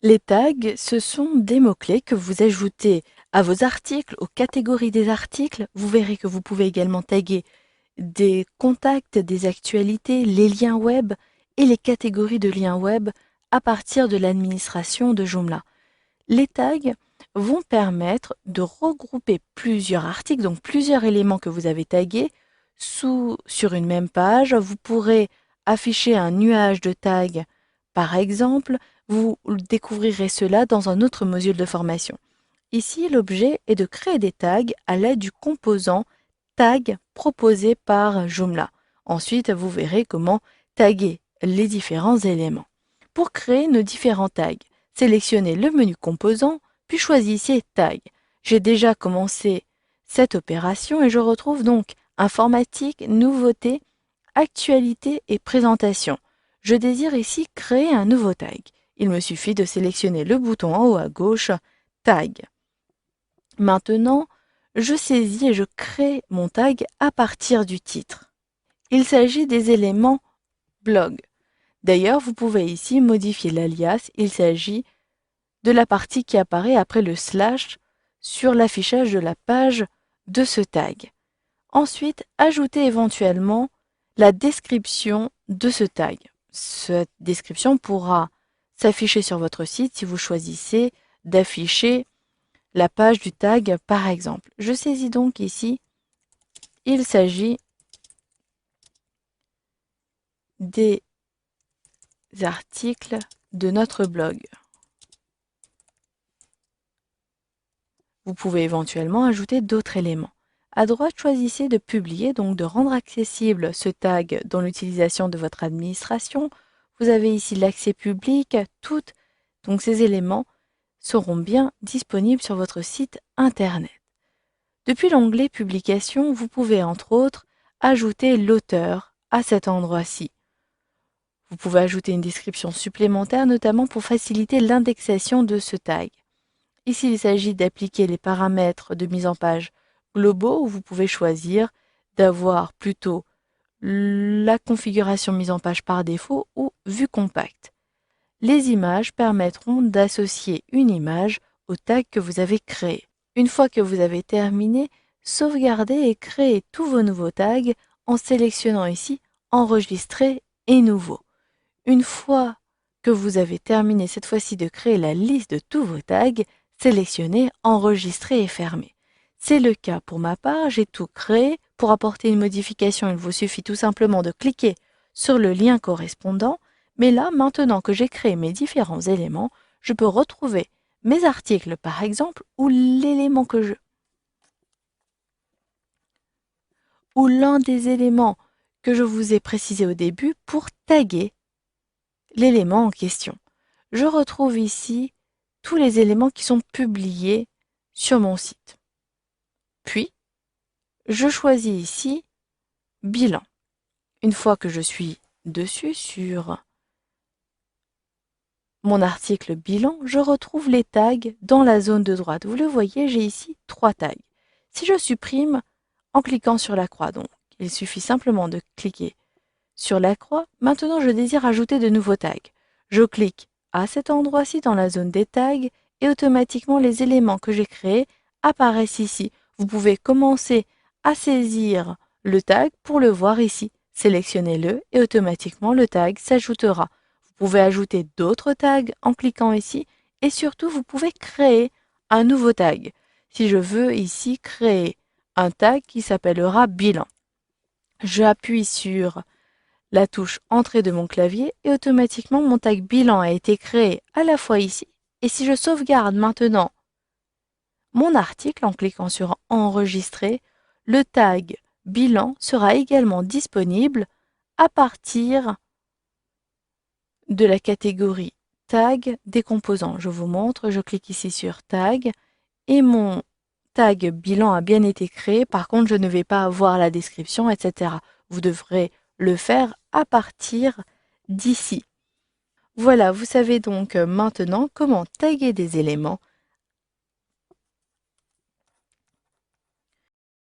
Les tags, ce sont des mots-clés que vous ajoutez à vos articles, aux catégories des articles. Vous verrez que vous pouvez également taguer des contacts, des actualités, les liens web et les catégories de liens web à partir de l'administration de Joomla. Les tags vont permettre de regrouper plusieurs articles, donc plusieurs éléments que vous avez tagués sur une même page. Vous pourrez afficher un nuage de tags, par exemple. Vous découvrirez cela dans un autre module de formation. Ici, l'objet est de créer des tags à l'aide du composant tag proposé par Joomla. Ensuite, vous verrez comment taguer les différents éléments. Pour créer nos différents tags, sélectionnez le menu composant, puis choisissez Tag. J'ai déjà commencé cette opération et je retrouve donc informatique, nouveauté, actualité et présentation. Je désire ici créer un nouveau tag. Il me suffit de sélectionner le bouton en haut à gauche, Tag. Maintenant, je saisis et je crée mon tag à partir du titre. Il s'agit des éléments blog. D'ailleurs, vous pouvez ici modifier l'alias. Il s'agit de la partie qui apparaît après le slash sur l'affichage de la page de ce tag. Ensuite, ajoutez éventuellement la description de ce tag. Cette description pourra s'afficher sur votre site si vous choisissez d'afficher la page du tag par exemple. Je saisis donc ici, il s'agit des articles de notre blog. Vous pouvez éventuellement ajouter d'autres éléments. À droite, choisissez de publier, donc de rendre accessible ce tag dans l'utilisation de votre administration. Vous avez ici l'accès public, donc ces éléments seront bien disponibles sur votre site internet. Depuis l'onglet Publication, vous pouvez entre autres ajouter l'auteur à cet endroit-ci. Vous pouvez ajouter une description supplémentaire, notamment pour faciliter l'indexation de ce tag. Ici, il s'agit d'appliquer les paramètres de mise en page globaux où vous pouvez choisir d'avoir plutôt la configuration mise en page par défaut ou vue compacte. Les images permettront d'associer une image au tag que vous avez créé. Une fois que vous avez terminé, sauvegardez et créez tous vos nouveaux tags en sélectionnant ici Enregistrer et Nouveau. Une fois que vous avez terminé cette fois-ci de créer la liste de tous vos tags, sélectionnez Enregistrer et fermer. C'est le cas pour ma part, j'ai tout créé. Pour apporter une modification, il vous suffit tout simplement de cliquer sur le lien correspondant. Mais là, maintenant que j'ai créé mes différents éléments, je peux retrouver mes articles par exemple, ou l'élément ou l'un des éléments que je vous ai précisé au début pour taguer l'élément en question. Je retrouve ici tous les éléments qui sont publiés sur mon site. Puis, je choisis ici Bilan. Une fois que je suis dessus sur mon article bilan, je retrouve les tags dans la zone de droite. Vous le voyez, j'ai ici 3 tags. Si je supprime en cliquant sur la croix, donc il suffit simplement de cliquer sur la croix. Maintenant, je désire ajouter de nouveaux tags. Je clique à cet endroit-ci dans la zone des tags et automatiquement les éléments que j'ai créés apparaissent ici. Vous pouvez commencer à saisir le tag pour le voir ici. Sélectionnez-le et automatiquement le tag s'ajoutera. Vous pouvez ajouter d'autres tags en cliquant ici et surtout vous pouvez créer un nouveau tag. Si je veux ici créer un tag qui s'appellera bilan, j'appuie sur la touche entrée de mon clavier et automatiquement mon tag bilan a été créé à la fois ici. Et si je sauvegarde maintenant mon article en cliquant sur enregistrer, le tag bilan sera également disponible à partir de la catégorie tag des composants. Je vous montre, je clique ici sur tag et mon tag bilan a bien été créé. Par contre, je ne vais pas avoir la description, etc. Vous devrez le faire à partir d'ici. Voilà, vous savez donc maintenant comment taguer des éléments